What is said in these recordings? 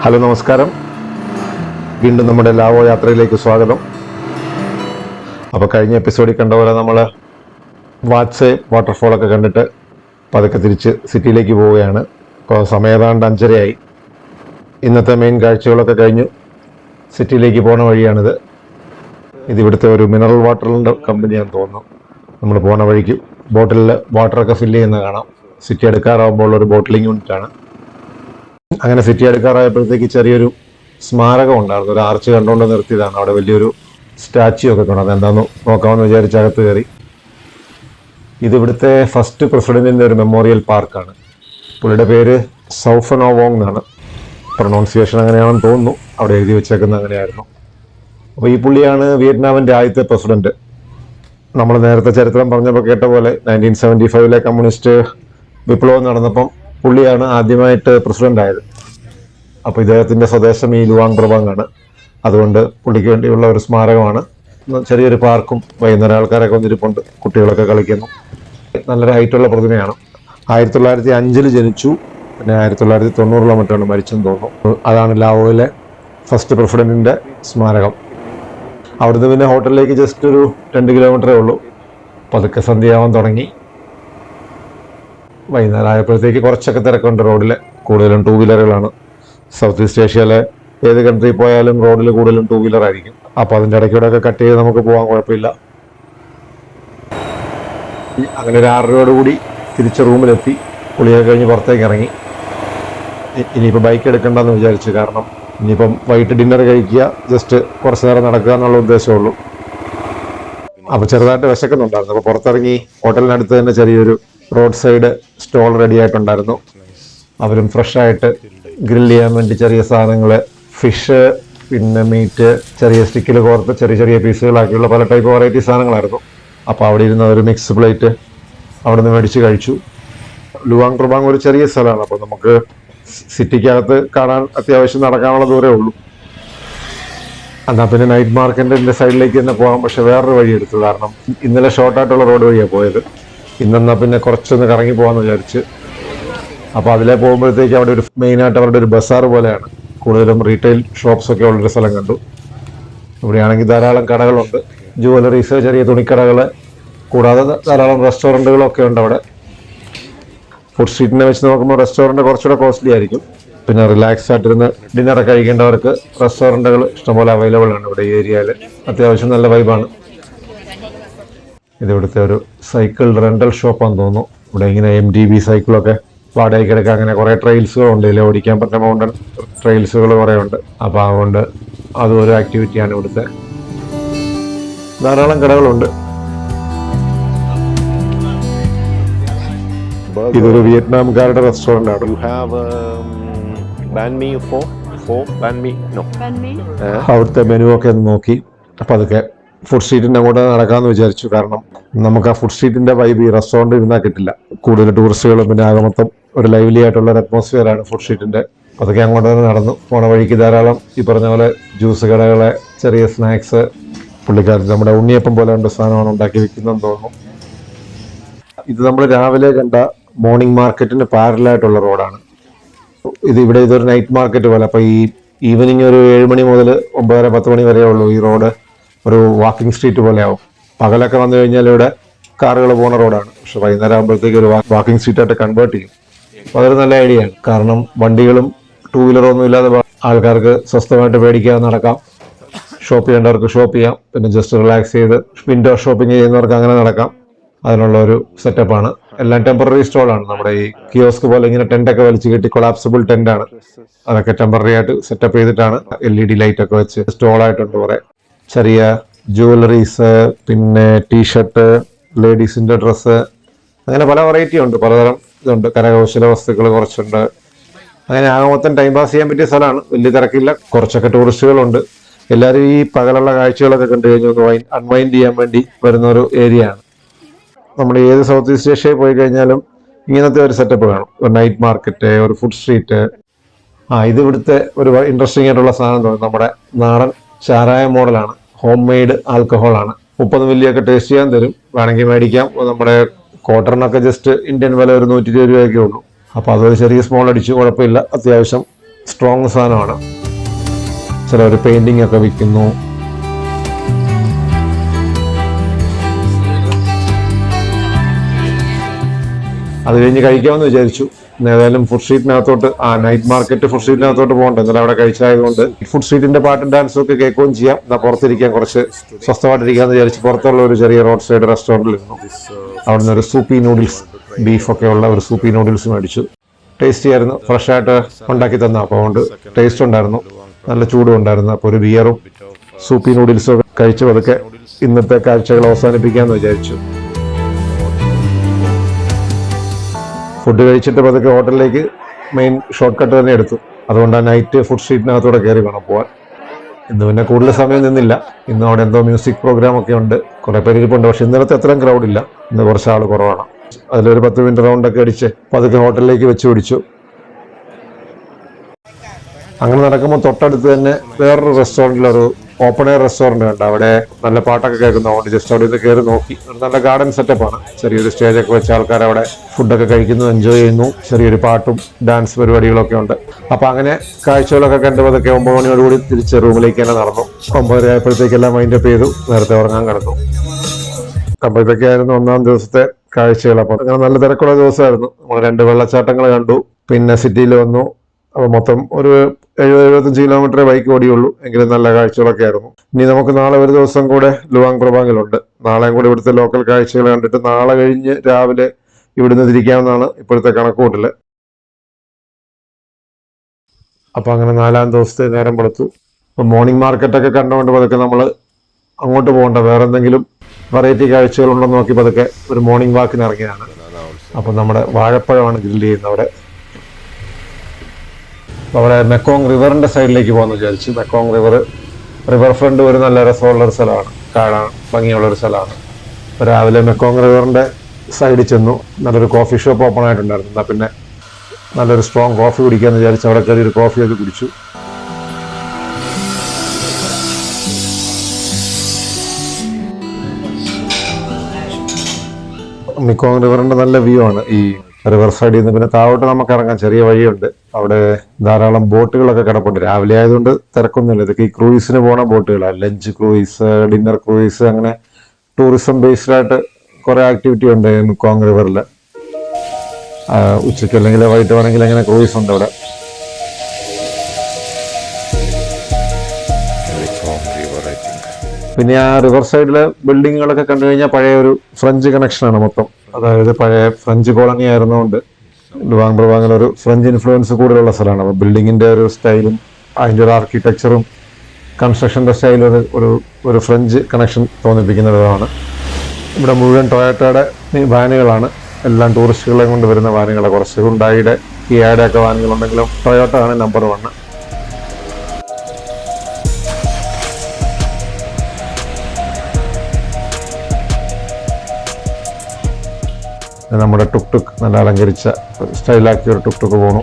Hello നമസ്കാരം, വീണ്ടും നമ്മുടെ ലാവോ യാത്രയിലേക്ക് സ്വാഗതം. അപ്പോൾ കഴിഞ്ഞ എപ്പിസോഡിൽ കണ്ട പോലെ നമ്മൾ വാട്സേ വാട്ടർഫോളൊക്കെ കണ്ടിട്ട് പതുക്കെ തിരിച്ച് സിറ്റിയിലേക്ക് പോവുകയാണ്. ഇപ്പോൾ സമയം ഏതാണ്ട് 5:30 ഇന്നത്തെ മെയിൻ കാഴ്ചകളൊക്കെ കഴിഞ്ഞു സിറ്റിയിലേക്ക് പോകുന്ന വഴിയാണിത്. ഇതിവിടുത്തെ ഒരു മിനറൽ വാട്ടറിൻ്റെ കമ്പനിയാണെന്ന് തോന്നുന്നു. നമ്മൾ പോകുന്ന വഴിക്ക് ബോട്ടിലിൽ വാട്ടറൊക്കെ ഫില്ല് ചെയ്യുന്ന കാണാം. സിറ്റി എടുക്കാറാകുമ്പോൾ ഒരു ബോട്ടിലിംഗ് യൂണിറ്റാണ്. അങ്ങനെ സിറ്റി എടുക്കാറായപ്പോഴത്തേക്ക് ചെറിയൊരു സ്മാരകം ഉണ്ടായിരുന്നു. ഒരു ആർച്ച് കണ്ടുകൊണ്ട് നിർത്തിയതാണ്. അവിടെ വലിയൊരു സ്റ്റാച്യു ഒക്കെ കാണാം. അതെന്താണെന്ന് നോക്കാമെന്ന് വിചാരിച്ച് അകത്ത് കയറി. ഇതിവിടുത്തെ ഫസ്റ്റ് പ്രസിഡന്റിൻ്റെ ഒരു മെമ്മോറിയൽ പാർക്കാണ്. പുള്ളിയുടെ പേര് സൗഫനോവോങ് എന്നാണ്. പ്രൊണൗൺസിയേഷൻ അങ്ങനെയാണെന്ന് തോന്നുന്നു. അവിടെ എഴുതി വെച്ചേക്കുന്നത് അങ്ങനെയായിരുന്നു. അപ്പോൾ ഈ പുള്ളിയാണ് വിയറ്റ്നാമിൻ്റെ ആദ്യത്തെ പ്രസിഡന്റ്. നമ്മൾ നേരത്തെ ചരിത്രം പറഞ്ഞപ്പോൾ കേട്ട പോലെ 1975 കമ്മ്യൂണിസ്റ്റ് വിപ്ലവം നടന്നപ്പം പുള്ളിയാണ് ആദ്യമായിട്ട് പ്രസിഡന്റ് ആയത്. അപ്പോൾ ഇദ്ദേഹത്തിൻ്റെ സ്വദേശം ഈ ലുവാങ് പ്രഭാങ്ങാണ്. അതുകൊണ്ട് പുള്ളിക്ക് വേണ്ടിയുള്ള ഒരു സ്മാരകമാണ്. ചെറിയൊരു പാർക്കും വൈകുന്നേരം ആൾക്കാരൊക്കെ വന്നിരിപ്പുണ്ട്, കുട്ടികളൊക്കെ കളിക്കുന്നു. നല്ലൊരു ഹൈറ്റുള്ള പ്രതിമയാണ്. 1905 ജനിച്ചു, പിന്നെ 1990 മറ്റാണ് മരിച്ചെന്ന് തോന്നുന്നു. അതാണ് ലാവോയിലെ ഫസ്റ്റ് പ്രസിഡന്റിൻ്റെ സ്മാരകം. അവിടുന്ന് പിന്നെ ഹോട്ടലിലേക്ക് ജസ്റ്റ് ഒരു 2 കിലോമീറ്ററേ ഉള്ളൂ. പതുക്കെ സന്ധ്യയാവാൻ തുടങ്ങി. വൈകുന്നേരം ആയപ്പോഴത്തേക്ക് കുറച്ചൊക്കെ തിരക്കുണ്ട് റോഡിൽ. കൂടുതലും 2 വീലറുകളാണ്. സൗത്ത് ഈസ്റ്റ് ഏഷ്യയിലെ ഏത് കൺട്രി പോയാലും റോഡിൽ കൂടുതലും 2 വീലർ ആയിരിക്കും. അപ്പോൾ അതിൻ്റെ ഇടയ്ക്കൂടെയൊക്കെ കട്ട് ചെയ്ത് നമുക്ക് പോകാൻ കുഴപ്പമില്ല. അങ്ങനെ ഒരു 6:30 കൂടി തിരിച്ച് റൂമിലെത്തി. കുളിയൊക്കെ കഴിഞ്ഞ് പുറത്തേക്ക് ഇറങ്ങി. ഇനിയിപ്പോൾ ബൈക്ക് എടുക്കണ്ടെന്ന് വിചാരിച്ചു. കാരണം ഇനിയിപ്പം വൈകിട്ട് ഡിന്നർ കഴിക്കുക, ജസ്റ്റ് കുറച്ച് നേരം നടക്കുക എന്നുള്ള ഉദ്ദേശമുള്ളൂ. അപ്പോൾ ചെറുതായിട്ട് വിശക്കുന്നുണ്ടായിരുന്നു. അപ്പോൾ പുറത്തിറങ്ങി ഹോട്ടലിനടുത്ത് തന്നെ ചെറിയൊരു റോഡ് സൈഡ് സ്റ്റോൾ റെഡി ആയിട്ടുണ്ടായിരുന്നു. അവരും ഫ്രഷായിട്ട് ഗ്രിൽ ചെയ്യാൻ വേണ്ടി ചെറിയ സാധനങ്ങൾ, ഫിഷ്, പിന്നെ മീറ്റ് ചെറിയ സ്റ്റിക്കിൽ കോർത്ത് ചെറിയ ചെറിയ പീസുകളാക്കിയുള്ള പല ടൈപ്പ് വെറൈറ്റി സാധനങ്ങളായിരുന്നു. അപ്പോൾ അവിടെ ഇരുന്ന ഒരു മിക്സ് പ്ലേറ്റ് അവിടെ നിന്ന് മേടിച്ച് കഴിച്ചു. ലുവാങ് പ്രഭാങ് ഒരു ചെറിയ സ്ഥലമാണ്. അപ്പോൾ നമുക്ക് സിറ്റിക്കകത്ത് കാണാൻ അത്യാവശ്യം നടക്കാനുള്ള ദൂരമേ ഉള്ളൂ. എന്നാൽ പിന്നെ നൈറ്റ് മാർക്കറ്റിൻ്റെ സൈഡിലേക്ക് തന്നെ പോകാം. പക്ഷെ വേറൊരു വഴി എടുത്തു. കാരണം ഇന്നലെ ഷോർട്ടായിട്ടുള്ള റോഡ് വഴിയാണ് പോയത്. ഇന്നെന്നാൽ പിന്നെ കുറച്ചൊന്ന് കറങ്ങി പോകാമെന്ന് വിചാരിച്ച്. അപ്പോൾ അതിലെ പോകുമ്പോഴത്തേക്ക് അവിടെ ഒരു മെയിനായിട്ട് അവരുടെ ഒരു ബസാർ പോലെയാണ്. കൂടുതലും റീറ്റെയിൽ ഷോപ്സൊക്കെ ഉള്ളൊരു സ്ഥലം കണ്ടു. ഇവിടെയാണെങ്കിൽ ധാരാളം കടകളുണ്ട്. ജുവലറീസ്, ചെറിയ തുണിക്കടകൾ, കൂടാതെ ധാരാളം റെസ്റ്റോറൻറ്റുകളൊക്കെ ഉണ്ട് അവിടെ. ഫുഡ് സ്ട്രീറ്റിനെ വെച്ച് നോക്കുമ്പോൾ റെസ്റ്റോറൻറ്റ് കുറച്ചുകൂടെ കോസ്റ്റ്ലി ആയിരിക്കും. പിന്നെ റിലാക്സ് ആയിട്ടിരുന്ന് ഡിന്നറൊക്കെ കഴിക്കേണ്ടവർക്ക് റെസ്റ്റോറൻറ്റുകൾ ഇഷ്ടംപോലെ അവൈലബിൾ ആണ് ഇവിടെ ഈ ഏരിയയിൽ. അത്യാവശ്യം നല്ല വൈബാണ്. ഇതിവിടുത്തെ ഒരു സൈക്കിൾ റെൻ്റൽ ഷോപ്പാണെന്ന് തോന്നുന്നു. ഇവിടെ ഇങ്ങനെ MTB സൈക്കിളൊക്കെ വാടകയ്ക്ക് എടുക്കുക. അങ്ങനെ കുറേ ട്രെയിൽസുകളുണ്ട്. ഇതിൽ ഓടിക്കാൻ പറ്റുന്ന മൗണ്ടൻ ട്രെയിൽസുകൾ കുറേ ഉണ്ട്. അപ്പോൾ അതുകൊണ്ട് അതും ഒരു ആക്ടിവിറ്റിയാണ് ഇവിടുത്തെ. ധാരാളം കടകളുണ്ട്. ഇതൊരു വിയറ്റ്നാംകാരുടെ റെസ്റ്റോറൻ്റ് ആണ്. അവിടുത്തെ മെനു ഒക്കെ ഒന്ന് നോക്കി അപ്പം അതൊക്കെ ഫുഡ് സ്ട്രീറ്റിൻ്റെ അങ്ങോട്ട് നടക്കാമെന്ന് വിചാരിച്ചു. കാരണം നമുക്ക് ആ ഫുഡ് സ്ട്രീറ്റിൻ്റെ വൈബ് ഈ റെസ്റ്റോറൻറ്റ് ഇരുന്നാൽ കിട്ടില്ല. കൂടുതൽ ടൂറിസ്റ്റുകളും പിന്നെ ആകെ മൊത്തം ഒരു ലൈവ്ലി ആയിട്ടുള്ള ഒരു അറ്റ്മോസ്ഫിയറാണ് ഫുഡ് സ്ട്രീറ്റിൻ്റെ. അതൊക്കെ അങ്ങോട്ട് തന്നെ നടന്നു. പോണ വഴിക്ക് ധാരാളം ഈ പറഞ്ഞ പോലെ ജ്യൂസ് കടകളെ, ചെറിയ സ്നാക്സ്, പുള്ളിക്കാർ നമ്മുടെ ഉണ്ണിയപ്പം പോലെ ഉണ്ട് സാധനമാണ് ഉണ്ടാക്കി വെക്കുന്നതെന്ന് തോന്നുന്നു. ഇത് നമ്മൾ രാവിലെ കണ്ട മോർണിംഗ് മാർക്കറ്റിന് പാരലായിട്ടുള്ള റോഡാണ്. ഇതൊരു നൈറ്റ് മാർക്കറ്റ് പോലെ. അപ്പോൾ ഈ ഈവനിങ് ഒരു 7 മണി മുതൽ 9:30-10 മണി വരെ ഉള്ളൂ ഈ റോഡ്. ഒരു വാക്കിംഗ് സ്ട്രീറ്റ് പോലെ ആവും. പകലൊക്കെ വന്നു കഴിഞ്ഞാൽ ഇവിടെ കാറുകൾ പോകുന്ന റോഡാണ്. പക്ഷെ വൈകുന്നേരം ആകുമ്പോഴത്തേക്ക് ഒരു വാക്കിംഗ് സ്ട്രീറ്റായിട്ട് കൺവേർട്ട് ചെയ്യും. അപ്പോൾ അതൊരു നല്ല ഐഡിയ ആണ്. കാരണം വണ്ടികളും 2 വീലറൊന്നും ഇല്ലാതെ ആൾക്കാർക്ക് സ്വസ്ഥമായിട്ട് മേടിക്കാതെ നടക്കാം. ഷോപ്പ് ചെയ്യേണ്ടവർക്ക് ഷോപ്പ് ചെയ്യാം. പിന്നെ ജസ്റ്റ് റിലാക്സ് ചെയ്ത് വിൻഡോ ഷോപ്പിംഗ് ചെയ്യുന്നവർക്ക് അങ്ങനെ നടക്കാം. അതിനുള്ള ഒരു സെറ്റപ്പാണ്. എല്ലാം ടെമ്പററി സ്റ്റോളാണ്. നമ്മുടെ ഈ കിയോസ്ക് പോലെ ഇങ്ങനെ ടെൻ്റൊക്കെ വലിച്ചു കെട്ടി കൊളാപ്സിബിൾ ടെൻ്റാണ്. അതൊക്കെ ടെമ്പററി ആയിട്ട് സെറ്റപ്പ് ചെയ്തിട്ടാണ്. LED ലൈറ്റൊക്കെ വെച്ച് സ്റ്റോളായിട്ടുണ്ട്. കുറേ ചെറിയ ജുവലറീസ്, പിന്നെ ടീഷർട്ട്, ലേഡീസിൻ്റെ ഡ്രസ്സ്, അങ്ങനെ പല വെറൈറ്റി ഉണ്ട്. പലതരം ഇതുണ്ട്. കരകൗശല വസ്തുക്കൾ കുറച്ചുണ്ട്. അങ്ങനെ ആകെ മൊത്തം ടൈം പാസ് ചെയ്യാൻ പറ്റിയ സ്ഥലമാണ്. വലിയ തിരക്കില്ല. കുറച്ചൊക്കെ ടൂറിസ്റ്റുകളുണ്ട്. എല്ലാവരും ഈ പകലുള്ള കാഴ്ചകളൊക്കെ കണ്ടു കഴിഞ്ഞ് ഒന്ന് അൺവൈൻഡ് ചെയ്യാൻ വേണ്ടി വരുന്ന ഒരു ഏരിയ ആണ്. നമ്മൾ ഏത് സൗത്ത് ഈസ്റ്റ് ഏഷ്യയിൽ പോയി കഴിഞ്ഞാലും ഇങ്ങനത്തെ ഒരു സെറ്റപ്പ് കാണും. ഒരു നൈറ്റ് മാർക്കറ്റ്, ഒരു ഫുഡ് സ്ട്രീറ്റ്. ഇത് ഇവിടുത്തെ ഒരു ഇൻട്രസ്റ്റിംഗ് ആയിട്ടുള്ള സാധനം തോന്നുന്നു. നമ്മുടെ നാടൻ ചാരായ മോഡലാണ്. ഹോം മെയ്ഡ് ആൽക്കഹോളാണ്. 30 മില്ലിയൊക്കെ ടേസ്റ്റ് ചെയ്യാൻ തരും. വേണമെങ്കിൽ മേടിക്കാം. നമ്മുടെ ക്വാർട്ടറിനൊക്കെ ജസ്റ്റ് ഇന്ത്യൻ വില ഒരു 120 രൂപയൊക്കെ ഉള്ളൂ. അപ്പോൾ അതൊരു ചെറിയ സ്മോൾ അടിച്ചു, കുഴപ്പമില്ല. അത്യാവശ്യം സ്ട്രോങ് സാധനമാണ്. ചിലവർ പെയിന്റിംഗ് ഒക്കെ വിൽക്കുന്നു. അത് കഴിഞ്ഞ് കഴിക്കാമെന്ന് വിചാരിച്ചു. ഏതായാലും ഫുഡ് സ്ട്രീറ്റിനകത്തോട്ട് നൈറ്റ് മാർക്കറ്റ് ഫുഡ് സ്ട്രീറ്റിനകത്തോട്ട് പോകണ്ട, എന്നാലും അവിടെ കഴിച്ചായതുകൊണ്ട് ഫുഡ് സ്ട്രീറ്റിന്റെ പാട്ടും ഡാൻസും ഒക്കെ കേൾക്കുകയും ചെയ്യാം. എന്നാൽ പുറത്തിരിക്കാൻ കുറച്ച് സ്വസ്ഥമായിട്ടിരിക്കാമെന്ന് വിചാരിച്ച് പുറത്തുള്ള ഒരു ചെറിയ റോഡ് സൈഡ് റെസ്റ്റോറൻറ്റിൽ ഇരുന്നു. അവിടെ നിന്ന് ഒരു സൂപ്പി നൂഡിൽസ്, ബീഫൊക്കെ ഉള്ള ഒരു സൂപ്പി നൂഡിൽസ് മേടിച്ചു. ടേസ്റ്റി ആയിരുന്നു, ഫ്രഷ് ആയിട്ട് ഉണ്ടാക്കി തന്ന. അപ്പോൾ അതുകൊണ്ട് ടേസ്റ്റ് ഉണ്ടായിരുന്നു, നല്ല ചൂടും ഉണ്ടായിരുന്നു. അപ്പോൾ ഒരു ബിയറും സൂപ്പി നൂഡിൽസും ഒക്കെ കഴിച്ച് പതുക്കെ ഇന്നത്തെ കാഴ്ചകൾ അവസാനിപ്പിക്കാമെന്ന് വിചാരിച്ചു. ഫുഡ് കഴിച്ചിട്ട് പതുക്കെ ഹോട്ടലിലേക്ക് മെയിൻ ഷോർട്ട് കട്ട് തന്നെ എടുത്തു. അതുകൊണ്ട് ആ നൈറ്റ് ഫുഡ് സ്ട്രീറ്റിനകത്തൂടെ കയറി വേണം പോകാൻ. ഇന്ന് പിന്നെ കൂടുതൽ സമയം നിന്നില്ല. ഇന്ന് അവിടെ എന്തോ മ്യൂസിക് പ്രോഗ്രാം ഒക്കെ ഉണ്ട്, കുറേ പേര് ഇരിപ്പുണ്ട്. പക്ഷെ ഇന്നലത്തെ അത്രയും ക്രൗഡില്ല, ഇന്ന് കുറച്ച് ആൾ കുറവാണ്. അതിലൊരു 10 മിനിറ്റ് റൗണ്ടൊക്കെ അടിച്ച് പതുക്കെ ഹോട്ടലിലേക്ക് വെച്ച് പിടിച്ചു. അങ്ങനെ നടക്കുമ്പോൾ തൊട്ടടുത്ത് തന്നെ വേറൊരു റെസ്റ്റോറൻറ്റിലൊരു ഓപ്പൺ എയർ റെസ്റ്റോറൻറ്റ് ഉണ്ട്. അവിടെ നല്ല പാട്ടൊക്കെ കേൾക്കുന്നു. അതുകൊണ്ട് ജസ്റ്റ് അവിടെ നിന്ന് കയറി നോക്കി. ഒരു നല്ല ഗാർഡൻ സെറ്റപ്പാണ്. ചെറിയൊരു സ്റ്റേജൊക്കെ വെച്ച് ആൾക്കാർ അവിടെ ഫുഡൊക്കെ കഴിക്കുന്നു, എൻജോയ് ചെയ്യുന്നു. ചെറിയൊരു പാട്ടും ഡാൻസ് പരിപാടികളൊക്കെ ഉണ്ട്. അപ്പം അങ്ങനെ കാഴ്ചകളൊക്കെ കണ്ടതൊക്കെ 9 മണിയോടുകൂടി തിരിച്ച് റൂമിലേക്ക് തന്നെ നടന്നു. 9:30 ആയപ്പോഴത്തേക്കെല്ലാം മൈൻഡപ്പ് ചെയ്തു, നേരത്തെ ഉറങ്ങാൻ കിടന്നു. അപ്പോൾ ഇതൊക്കെയായിരുന്നു ഒന്നാം ദിവസത്തെ കാഴ്ചകൾ. അപ്പോൾ അങ്ങനെ നല്ല തിരക്കുള്ള ദിവസമായിരുന്നു. നമ്മൾ 2 വെള്ളച്ചാട്ടങ്ങൾ കണ്ടു, പിന്നെ സിറ്റിയിൽ വന്നു. അപ്പോൾ മൊത്തം ഒരു 70-75 കിലോമീറ്ററേ ബൈക്ക് ഓടിയുള്ളൂ. എങ്കിലും നല്ല കാഴ്ചകളൊക്കെ ആയിരുന്നു. ഇനി നമുക്ക് നാളെ ഒരു ദിവസം കൂടെ ലുവാങ് പ്രഭാങ്ങിലുണ്ട്. നാളെയും കൂടെ ഇവിടുത്തെ ലോക്കൽ കാഴ്ചകൾ കണ്ടിട്ട് നാളെ കഴിഞ്ഞ് രാവിലെ ഇവിടുന്ന് തിരിക്കാമെന്നാണ് ഇപ്പോഴത്തെ കണക്കൂട്ടൽ. അപ്പോൾ അങ്ങനെ 4-ാം ദിവസത്തെ നേരം വെളുത്തു. അപ്പോൾ മോർണിംഗ് മാർക്കറ്റൊക്കെ കണ്ടുകൊണ്ട് പതുക്കെ നമ്മൾ അങ്ങോട്ട് പോകണ്ട, വേറെ എന്തെങ്കിലും വെറൈറ്റി കാഴ്ചകളുണ്ടോ നോക്കി പതുക്കെ ഒരു മോർണിംഗ് വാക്കിന് ഇറങ്ങിയതാണ്. അപ്പോൾ നമ്മുടെ വാഴപ്പഴമാണ് ഗ്രില്ല് ചെയ്യുന്നത് അവിടെ. അവിടെ മെക്കോങ് റിവറിൻ്റെ സൈഡിലേക്ക് പോകാമെന്ന് വിചാരിച്ചു. മെക്കോങ് റിവർ ഫ്രണ്ട് ഒരു നല്ല രസമുള്ളൊരു സ്ഥലമാണ്, കാണാൻ ഭംഗിയുള്ളൊരു സ്ഥലമാണ്. രാവിലെ മെക്കോങ് റിവറിൻ്റെ സൈഡിൽ ചെന്നു. നല്ലൊരു കോഫി ഷോപ്പ് ഓപ്പൺ ആയിട്ടുണ്ടായിരുന്നു. എന്നാൽ പിന്നെ നല്ലൊരു സ്ട്രോങ് കോഫി കുടിക്കാമെന്ന് വിചാരിച്ച് അവിടെ കയറി ഒരു കോഫിയൊക്കെ കുടിച്ചു. മെക്കോങ് റിവറിൻ്റെ നല്ല വ്യൂ ആണ് ഈ റിവർ സൈഡിൽ നിന്ന്. പിന്നെ താഴോട്ട് നമുക്ക് ഇറങ്ങാൻ ചെറിയ വഴിയുണ്ട്. അവിടെ ധാരാളം ബോട്ടുകളൊക്കെ കിടപ്പുണ്ട്. രാവിലെ ആയതുകൊണ്ട് തിരക്കൊന്നുമില്ല. ഇതൊക്കെ ഈ ക്രൂയിസിന് പോണ ബോട്ടുകളാണ്. ലഞ്ച് ക്രൂയിസ്, ഡിന്നർ ക്രൂയിസ്, അങ്ങനെ ടൂറിസം ബേസ്ഡ് ആയിട്ട് കുറേ ആക്ടിവിറ്റി ഉണ്ട് മെക്കോങ് റിവറിൽ. ഉച്ചയ്ക്ക് അല്ലെങ്കിൽ വൈകിട്ട് വേണമെങ്കിൽ അങ്ങനെ ക്രൂയിസ് ഉണ്ട് അവിടെ. പിന്നെ ആ റിവർ സൈഡിലെ ബിൽഡിങ്ങുകളൊക്കെ കണ്ടു കഴിഞ്ഞാൽ പഴയ ഒരു ഫ്രഞ്ച് കണക്ഷനാണ് മൊത്തം. അതായത് പഴയ ഫ്രഞ്ച് കോളനി ആയിരുന്നുകൊണ്ട് ലുവാങ് പ്രഭാങ്ങിലൊരു ഫ്രഞ്ച് ഇൻഫ്ലുവൻസ് കൂടുതലുള്ള സ്ഥലമാണ്. അപ്പോൾ ബിൽഡിങ്ങിൻ്റെ ഒരു സ്റ്റൈലും അതിൻ്റെ ഒരു ആർക്കിടെക്ചറും കൺസ്ട്രക്ഷൻ്റെ സ്റ്റൈലും ഒരു ഫ്രഞ്ച് കണക്ഷൻ തോന്നിപ്പിക്കുന്നതാണ്. ഇവിടെ മുഴുവൻ ടൊയോട്ടയുടെ വാനുകളാണ്. എല്ലാം ടൂറിസ്റ്റുകളെ കൊണ്ട് വരുന്ന വാനുകളാണ്. കുറച്ച് ഹുണ്ടായിയുടെ, കിയയുടെ ഒക്കെ വാനുകളുണ്ടെങ്കിലും ടൊയോട്ട ആണ് നമ്പർ 1. നമ്മുടെ ടുക് നല്ല അലങ്കരിച്ച സ്റ്റൈലാക്കിയ ഒരു ടുക് പോണു.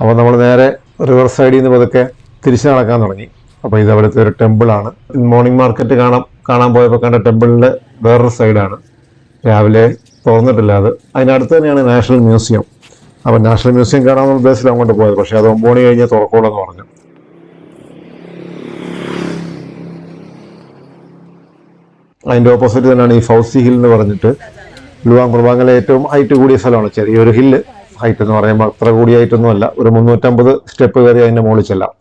അപ്പോൾ നമ്മൾ നേരെ റിവർ സൈഡിൽ നിന്ന് പതുക്കെ തിരിച്ചു നടക്കാൻ തുടങ്ങി. അപ്പോൾ ഇത് അവിടുത്തെ ഒരു ടെമ്പിളാണ്. മോർണിംഗ് മാർക്കറ്റ് കാണാൻ പോയപ്പോൾ കണ്ട ടെമ്പിളിൻ്റെ വേറൊരു സൈഡാണ്. രാവിലെ തുറന്നിട്ടില്ല അത്. അതിനടുത്ത് തന്നെയാണ് നാഷണൽ മ്യൂസിയം. അപ്പോൾ നാഷണൽ മ്യൂസിയം കാണാമെന്ന ഉദ്ദേശത്തിൽ അങ്ങോട്ട് പോയത്. പക്ഷേ അത് 9 മണി കഴിഞ്ഞ് തുറക്കുള്ളൂ എന്ന് പറഞ്ഞു. അതിൻ്റെ ഓപ്പോസിറ്റ് തന്നെയാണ് ഈ ഫൗസി ഹിൽ എന്ന് പറഞ്ഞിട്ട് ലുവാങ് പ്രഭാങ്ങിലെ ഏറ്റവും ഹൈറ്റ് കൂടിയ സ്ഥലമാണ്. ചെറിയൊരു ഹില്ല്, ഹൈറ്റ് എന്ന് പറയുമ്പോൾ അത്ര കൂടിയ ഹൈറ്റൊന്നുമല്ല. ഒരു 350 സ്റ്റെപ്പ് കയറി അതിൻ്റെ മുകളിൽ ചെല്ലാം.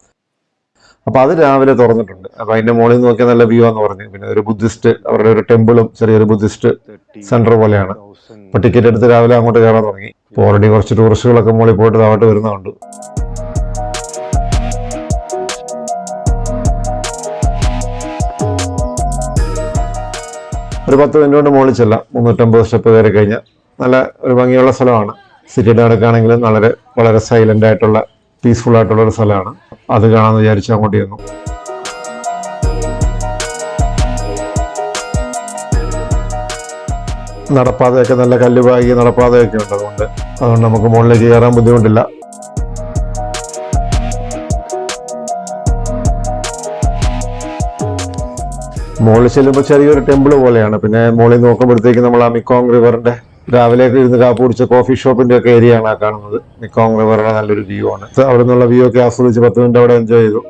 അപ്പോൾ അത് രാവിലെ തുറന്നിട്ടുണ്ട്. അപ്പോൾ അതിൻ്റെ മുകളിൽ നിന്ന് നോക്കിയാൽ നല്ല വ്യൂ ആണെന്ന് പറഞ്ഞു. പിന്നെ ഒരു ബുദ്ധിസ്റ്റ്, അവരുടെ ഒരു ടെമ്പിളും ചെറിയൊരു ബുദ്ധിസ്റ്റ് സെൻറ്റർ പോലെയാണ്. അപ്പോൾ ടിക്കറ്റ് എടുത്ത് രാവിലെ അങ്ങോട്ട് കയറാൻ തുടങ്ങി. അപ്പോൾ ഓൾറെഡി കുറച്ച് ടൂറിസ്റ്റുകളൊക്കെ മുകളിൽ പോയിട്ട് താഴോട്ട് വരുന്നുണ്ട്. ഒരു 10 മിനിറ്റ് കൊണ്ട് മുകളിൽ ചെല്ലാം. 350 സ്റ്റെപ്പ് കയറി കഴിഞ്ഞാൽ നല്ല ഒരു ഭംഗിയുള്ള സ്ഥലമാണ്. സിറ്റിയുടെ അടുക്കാണെങ്കിലും വളരെ സൈലൻ്റ് ആയിട്ടുള്ള, പീസ്ഫുൾ ആയിട്ടുള്ള ഒരു സ്ഥലമാണ്. അത് കാണാമെന്ന് വിചാരിച്ച് അങ്ങോട്ട് ചെന്നു. നടപ്പാതയൊക്കെ നല്ല കല്ലുപാകിയ നടപ്പാതയൊക്കെ ഉണ്ട്. അതുകൊണ്ട് നമുക്ക് മുകളിലേക്ക് കയറാൻ ബുദ്ധിമുട്ടില്ല. മുകളിൽ ചെല്ലുമ്പോൾ ചെറിയൊരു ടെമ്പിൾ പോലെയാണ്. പിന്നെ മുകളിൽ നോക്കുമ്പോഴത്തേക്ക് നമ്മൾ ആ മിക്കോങ് റിവറിന്റെ രാവിലെ ഇരുന്ന് കാപ്പ് കുടിച്ച കോഫി ഷോപ്പിന്റെ ഒക്കെ ഏരിയ ആണ് ആ കാണുന്നത്. മിക്കോങ് റിവറുടെ നല്ലൊരു വ്യൂ ആണ്. അവിടെ നിന്നുള്ള വ്യൂ ഒക്കെ ആസ്വദിച്ച് 10 മിനിറ്റ് അവിടെ എൻജോയ് ചെയ്തു.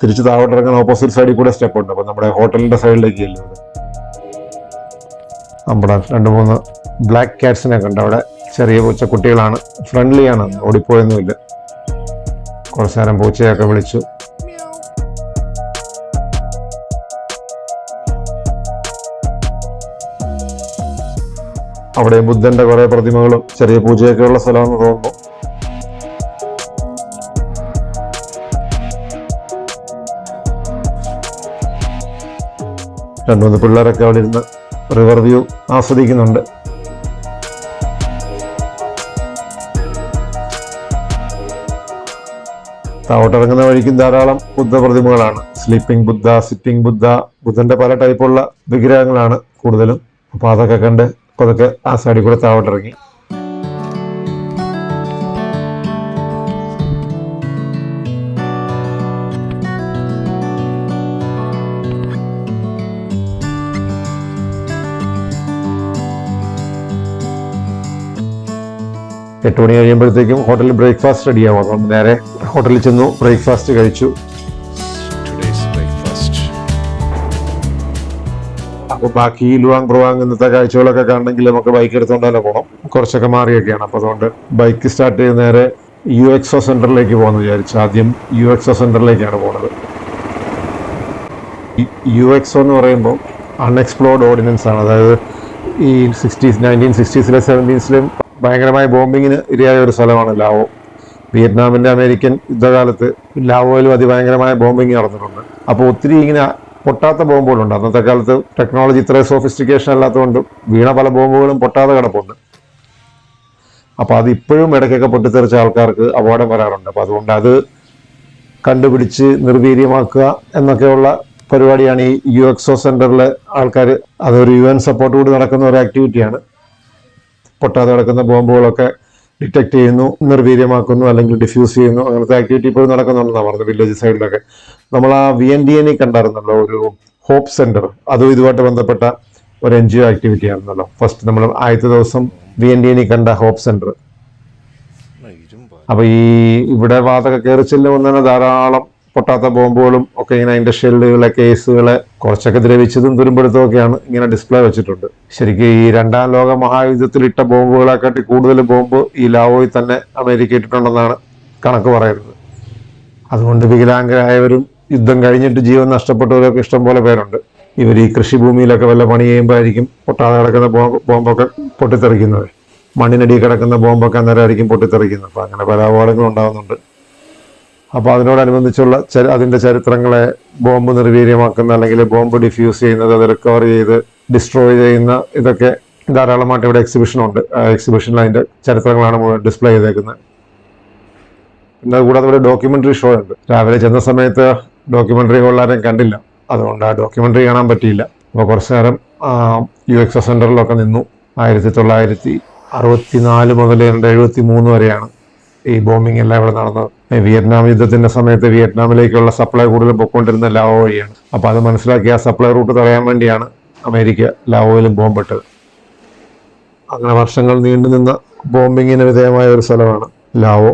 തിരിച്ച് താഴോട്ട് ഇറങ്ങുന്ന ഓപ്പോസിറ്റ് സൈഡിൽ കൂടെ സ്റ്റെപ്പ് ഉണ്ട്. അപ്പൊ നമ്മുടെ ഹോട്ടലിന്റെ സൈഡിലേക്ക് ചെല്ലുന്നത്. നമ്മുടെ 2-3 ബ്ലാക്ക് കാറ്റ്സിനെ കണ്ട്. അവിടെ ചെറിയ പൂച്ചക്കുട്ടികളാണ്, ഫ്രണ്ട്ലിയാണ്, ഓടിപ്പോയൊന്നുമില്ല. കുറച്ചു നേരം പൂച്ചയൊക്കെ വിളിച്ചു. അവിടെ ബുദ്ധന്റെ കുറെ പ്രതിമകളും ചെറിയ പൂജയൊക്കെ ഉള്ള സ്ഥലമെന്ന് തോന്നുന്നു. രണ്ടു മൂന്ന് പിള്ളേരൊക്കെ അവിടെ ഇരുന്ന് റിവർ വ്യൂ ആസ്വദിക്കുന്നുണ്ട്. താവോട്ടിറങ്ങുന്ന വഴിക്കും ധാരാളം ബുദ്ധ പ്രതിമകളാണ്. സ്ലീപ്പിംഗ് ബുദ്ധ, സിറ്റിംഗ് ബുദ്ധ, ബുദ്ധന്റെ പല ടൈപ്പുള്ള വിഗ്രഹങ്ങളാണ് കൂടുതലും. അപ്പൊ അതൊക്കെ കണ്ട് അതൊക്കെ ആ സൈഡിൽ കൂടെ താവോട്ടിറങ്ങി. എട്ട് മണി കഴിയുമ്പോഴത്തേക്കും ഹോട്ടലിൽ ബ്രേക്ക്ഫാസ്റ്റ് റെഡിയാവും. അപ്പം നേരെ ഹോട്ടലിൽ ചെന്നു, ബ്രേക്ക്ഫാസ്റ്റ് കഴിച്ചു. അപ്പോൾ ബാക്കി ലുവാങ് പ്രവാങ് ഇന്നത്തെ കാഴ്ചകളൊക്കെ കാണണമെങ്കിൽ നമുക്ക് ബൈക്ക് എടുത്തുകൊണ്ടല്ലേ പോകണം. കുറച്ചൊക്കെ മാറിയൊക്കെയാണ്. അപ്പോൾ അതുകൊണ്ട് ബൈക്ക് സ്റ്റാർട്ട് ചെയ്ത് നേരെ UXO സെന്ററിലേക്ക് പോകാമെന്ന് വിചാരിച്ചു. ആദ്യം UXO സെന്ററിലേക്കാണ് പോകുന്നത്. UXO എന്ന് പറയുമ്പോൾ അൺഎക്സ്പ്ലോർഡ് ഓർഡിനൻസ് ആണ്. അതായത് ഈ 1960s 70s ഭയങ്കരമായ ബോംബിങ്ങിന് ഇരയായ ഒരു സ്ഥലമാണ് ലാവോ. വിയറ്റ്നാമിന്റെ അമേരിക്കൻ യുദ്ധകാലത്ത് ലാവോയിലും അതിഭയങ്കരമായ ബോംബിങ് നടന്നിട്ടുണ്ട്. അപ്പോൾ ഒത്തിരി ഇങ്ങനെ പൊട്ടാത്ത ബോംബുകളുണ്ട്. അന്നത്തെ കാലത്ത് ടെക്നോളജി ഇത്രയും സോഫിസ്റ്റിക്കേഷൻ അല്ലാത്തതുകൊണ്ടും വീണ പല ബോംബുകളും പൊട്ടാതെ കിടപ്പുണ്ട്. അപ്പോൾ അത് ഇപ്പോഴും ഇടയ്ക്കൊക്കെ പൊട്ടിത്തെറിച്ച ആൾക്കാർക്ക് അപകടം വരാറുണ്ട്. അപ്പോൾ അതുകൊണ്ട് അത് കണ്ടുപിടിച്ച് നിർവീര്യമാക്കുക എന്നൊക്കെയുള്ള പരിപാടിയാണ് ഈ UXO സെന്ററിലെ ആൾക്കാർ. അതൊരു UN സപ്പോർട്ട് കൂടി നടക്കുന്ന ഒരു ആക്ടിവിറ്റിയാണ്. പൊട്ടാതെ കിടക്കുന്ന ബോംബുകളൊക്കെ ഡിറ്റക്ട് ചെയ്യുന്നു, നിർവീര്യമാക്കുന്നു, അല്ലെങ്കിൽ ഡിഫ്യൂസ് ചെയ്യുന്നു. അങ്ങനത്തെ ആക്ടിവിറ്റി ഇപ്പോഴും നടക്കുന്നുണ്ടെന്നാണ് പറഞ്ഞത്. വില്ലേജ് സൈഡിലൊക്കെ നമ്മൾ ആ VNDNE കണ്ടായിരുന്നല്ലോ, ഒരു ഹോപ്പ് സെന്റർ. അതും ഇതുമായിട്ട് ബന്ധപ്പെട്ട ഒരു NGO ആക്ടിവിറ്റി ആയിരുന്നല്ലോ. ഫസ്റ്റ് നമ്മൾ ആദ്യത്തെ ദിവസം VNDNE കണ്ട ഹോപ്പ് സെന്റർ. അപ്പൊ ഇവിടെ വാതക കയറി ചെല്ലുമെന്ന് ധാരാളം പൊട്ടാത്ത ബോംബുകളും ഒക്കെ ഇങ്ങനെ അതിന്റെ ഷെല്ലുകളെ, കേസുകളെ കുറച്ചൊക്കെ ദ്രവിച്ചതും തുരുമ്പെടുത്തും ഒക്കെയാണ് ഇങ്ങനെ ഡിസ്പ്ലേ വെച്ചിട്ടുണ്ട്. ശരിക്കും ഈ 2ാം ലോക മഹായുദ്ധത്തിൽ ഇട്ട ബോംബുകളെക്കാട്ടി കൂടുതൽ ബോംബ് ഈ ലാവോയിൽ തന്നെ അമേരിക്ക ഇട്ടിട്ടുണ്ടെന്നാണ് കണക്ക് പറയുന്നത്. അതുകൊണ്ട് വികലാംഗരായവരും യുദ്ധം കഴിഞ്ഞിട്ട് ജീവൻ നഷ്ടപ്പെട്ടവരൊക്കെ ഇഷ്ടം പോലെ പേരുണ്ട്. ഇവർ ഈ കൃഷിഭൂമിയിലൊക്കെ വല്ല പണി ചെയ്യുമ്പോഴായിരിക്കും പൊട്ടാതെ കിടക്കുന്ന ബോംബൊക്കെ പൊട്ടിത്തെറിക്കുന്നത്. മണ്ണിനടി കിടക്കുന്ന ബോംബൊക്കെ അന്നേരമായിരിക്കും പൊട്ടിത്തെറിക്കുന്നത്. അപ്പം അങ്ങനെ പല അപകടങ്ങളും ഉണ്ടാകുന്നുണ്ട്. അപ്പോൾ അതിനോടനുബന്ധിച്ചുള്ള അതിൻ്റെ ചരിത്രങ്ങളെ ബോംബ് നിർവീര്യമാക്കുന്ന അല്ലെങ്കിൽ ബോംബ് ഡിഫ്യൂസ് ചെയ്യുന്നത്, അത് റിക്കവർ ചെയ്ത് ഡിസ്ട്രോയ് ചെയ്യുന്ന ഇതൊക്കെ ധാരാളമായിട്ട് ഇവിടെ എക്സിബിഷനുണ്ട്. ആ എക്സിബിഷനിൽ അതിൻ്റെ ചരിത്രങ്ങളാണ് ഡിസ്പ്ലേ ചെയ്തേക്കുന്നത്. പിന്നെ അതുകൂടാതെ ഇവിടെ ഡോക്യുമെൻ്ററി ഷോ ഉണ്ട്. രാവിലെ ചെന്ന സമയത്ത് ഡോക്യുമെൻ്ററി കൊള്ളാരും കണ്ടില്ല. അതുകൊണ്ട് ആ ഡോക്യുമെൻ്ററി കാണാൻ പറ്റിയില്ല. അപ്പോൾ കുറച്ച് നേരം UXO സെൻറ്ററിലൊക്കെ നിന്നു. 1964 മുതൽ 1973 വരെയാണ് ഈ ബോംബിംഗ് എല്ലാം ഇവിടെ നടന്നത്. വിയറ്റ്നാം യുദ്ധത്തിന്റെ സമയത്ത് വിയറ്റ്നാമിലേക്കുള്ള സപ്ലൈ കൂടുതൽ പൊയ്ക്കൊണ്ടിരുന്ന ലാവോ വഴിയാണ്. അപ്പോൾ അത് മനസ്സിലാക്കി ആ സപ്ലൈ റൂട്ട് തടയാൻ വേണ്ടിയാണ് അമേരിക്ക ലാവോയിലും ബോംബിട്ടത്. അങ്ങനെ വർഷങ്ങൾ നീണ്ടു നിന്ന ബോംബിങ്ങിന് വിധേയമായ ഒരു സ്ഥലമാണ് ലാവോ.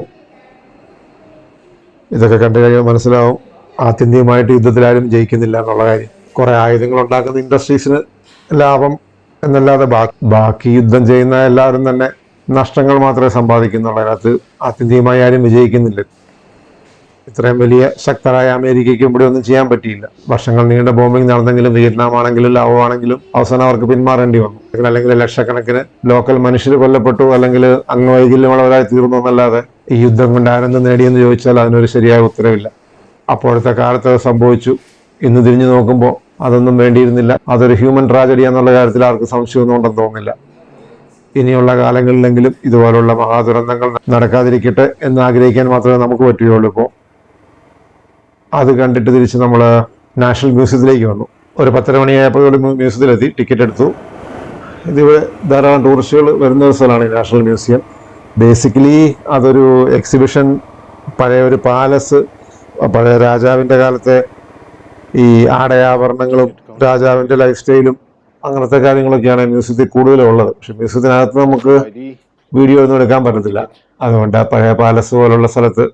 ഇതൊക്കെ കണ്ടു കഴിയുമ്പോൾ മനസ്സിലാവും ആത്യന്തികമായിട്ട് യുദ്ധത്തിലാരും ജയിക്കുന്നില്ല എന്നുള്ള കാര്യം. കുറെ ആയുധങ്ങൾ ഉണ്ടാക്കുന്ന ഇൻഡസ്ട്രീസിന് ലാഭം എന്നല്ലാതെ ബാക്കി യുദ്ധം ചെയ്യുന്ന എല്ലാവരും തന്നെ നഷ്ടങ്ങൾ മാത്രമേ സമ്പാദിക്കുന്നുള്ളൂ. അതിനകത്ത് ആത്യന്തികമായി ആരും വിജയിക്കുന്നില്ല. ഇത്രയും വലിയ ശക്തരായ അമേരിക്കയ്ക്കും ഇവിടെ ഒന്നും ചെയ്യാൻ പറ്റിയില്ല. വർഷങ്ങൾ നീണ്ട ബോംബിംഗ് നടന്നെങ്കിലും വിയറ്റ്നാം ആണെങ്കിലും ലാവോ ആണെങ്കിലും അവസാനം അവർക്ക് പിന്മാറേണ്ടി വന്നു. അല്ലെങ്കിൽ ലക്ഷക്കണക്കിന് ലോക്കൽ മനുഷ്യർ കൊല്ലപ്പെട്ടു, അല്ലെങ്കിൽ അംഗവൈകല്യമുള്ളവരായി തീർന്നു എന്നല്ലാതെ ഈ യുദ്ധം കൊണ്ട് ആനന്ദം നേടിയെന്ന് ചോദിച്ചാൽ അതിനൊരു ശരിയായ ഉത്തരവില്ല. അപ്പോഴത്തെ കാലത്ത് അത് സംഭവിച്ചു. ഇന്ന് തിരിഞ്ഞു നോക്കുമ്പോൾ അതൊന്നും വേണ്ടിയിരുന്നില്ല. അതൊരു ഹ്യൂമൻ ട്രാജഡി എന്നുള്ള കാര്യത്തിൽ ആർക്കും സംശയമൊന്നും ഉണ്ടെന്ന് തോന്നുന്നില്ല. ഇനിയുള്ള കാലങ്ങളിലെങ്കിലും ഇതുപോലുള്ള മഹാദുരന്തങ്ങൾ നടക്കാതിരിക്കട്ടെ എന്ന് ആഗ്രഹിക്കാൻ മാത്രമേ നമുക്ക് പറ്റുകയുള്ളൂ. ഇപ്പോൾ അത് കണ്ടിട്ട് തിരിച്ച് നമ്മൾ നാഷണൽ മ്യൂസിയത്തിലേക്ക് വന്നു. ഒരു 10:30 മണിയായപ്പോൾ മ്യൂസിയത്തിലെത്തി, ടിക്കറ്റ് എടുത്തു. ഇതിവിടെ ധാരാളം ടൂറിസ്റ്റുകൾ വരുന്ന ഒരു സ്ഥലമാണ് ഈ നാഷണൽ മ്യൂസിയം. ബേസിക്കലി അതൊരു എക്സിബിഷൻ, പഴയ ഒരു പാലസ്, പഴയ രാജാവിൻ്റെ കാലത്തെ ഈ ആടയാഭരണങ്ങളും രാജാവിന്റെ ലൈഫ് സ്റ്റൈലും അങ്ങനത്തെ കാര്യങ്ങളൊക്കെയാണ് മ്യൂസിയത്തിൽ കൂടുതലും ഉള്ളത്. പക്ഷെ മ്യൂസിയത്തിനകത്ത് നമുക്ക് വീഡിയോ ഒന്നും എടുക്കാൻ പറ്റത്തില്ല. അതുകൊണ്ട് പഴയ പാലസ് പോലുള്ള സ്ഥലത്ത്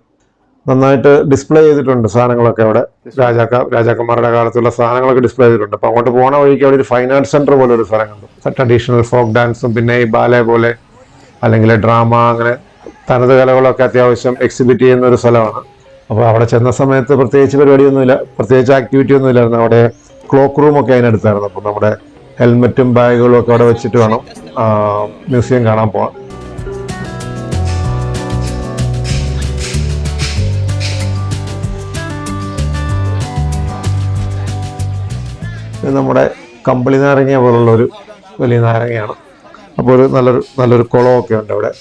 നന്നായിട്ട് ഡിസ്പ്ലേ ചെയ്തിട്ടുണ്ട് സാധനങ്ങളൊക്കെ. അവിടെ രാജാക്കന്മാരുടെ കാലത്തുള്ള സാധനങ്ങളൊക്കെ ഡിസ്പ്ലേ ചെയ്തിട്ടുണ്ട്. അപ്പോൾ അങ്ങോട്ട് പോണ വഴിക്ക് അവിടെ ഒരു ഫൈൻ ആർട്ട് സെന്റർ പോലെ ഒരു സ്ഥലം കണ്ടു. ട്രഡീഷണൽ ഫോക്ക് ഡാൻസും പിന്നെ ഈ ബാലെ പോലെ അല്ലെങ്കിൽ ഡ്രാമ അങ്ങനെ തനത് കലകളൊക്കെ അത്യാവശ്യം എക്സിബിറ്റ് ചെയ്യുന്ന ഒരു സ്ഥലമാണ്. അപ്പോൾ അവിടെ ചെന്ന സമയത്ത് പ്രത്യേകിച്ച് പരിപാടിയൊന്നുമില്ല, പ്രത്യേകിച്ച് ആക്ടിവിറ്റി ഒന്നും ഇല്ലായിരുന്നു. അവിടെ ക്ലോക്ക് റൂമൊക്കെ അതിനടുത്തായിരുന്നു. അപ്പോൾ നമ്മുടെ ഹെൽമെറ്റും ബാഗുകളും ഒക്കെ അവിടെ വെച്ചിട്ട് വേണം മ്യൂസിയം കാണാൻ പോകാൻ. ഇത് നമ്മുടെ കമ്പിളി നാരങ്ങ പോലുള്ളൊരു വലിയ നാരങ്ങയാണ്. അപ്പോൾ ഒരു നല്ലൊരു കുളമൊക്കെ ഉണ്ട് അവിടെ.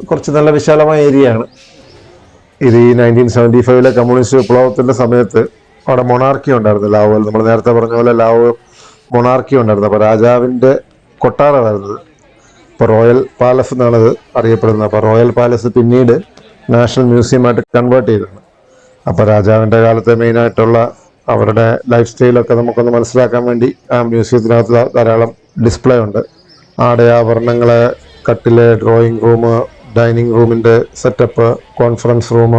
കുറച്ച് നല്ല വിശാലമായ ഏരിയയാണ് ഇത്. ഈ 1975 കമ്മ്യൂണിസ്റ്റ് വിപ്ലവത്തിൻ്റെ സമയത്ത് അവിടെ മൊണാർക്കി ഉണ്ടായിരുന്നു. ലാവോയിൽ നമ്മൾ നേരത്തെ പറഞ്ഞ പോലെ ലാവോ മൊണാർക്കി ഉണ്ടായിരുന്നു. അപ്പോൾ രാജാവിൻ്റെ കൊട്ടാരമായിരുന്നത്. ഇപ്പോൾ റോയൽ പാലസ് എന്നാണത് അറിയപ്പെടുന്നത്. അപ്പോൾ റോയൽ പാലസ് പിന്നീട് നാഷണൽ മ്യൂസിയമായിട്ട് കൺവേർട്ട് ചെയ്തതാണ്. അപ്പോൾ രാജാവിൻ്റെ കാലത്തെ മെയിനായിട്ടുള്ള അവരുടെ ലൈഫ് സ്റ്റൈലൊക്കെ നമുക്കൊന്ന് മനസ്സിലാക്കാൻ വേണ്ടി ആ മ്യൂസിയത്തിനകത്ത് ധാരാളം ഡിസ്പ്ലേ ഉണ്ട്. ആടയാഭരണങ്ങളെ, കട്ടില്, ഡ്രോയിങ് റൂം, ഡൈനിങ് റൂമിൻ്റെ സെറ്റപ്പ്, കോൺഫറൻസ് റൂം,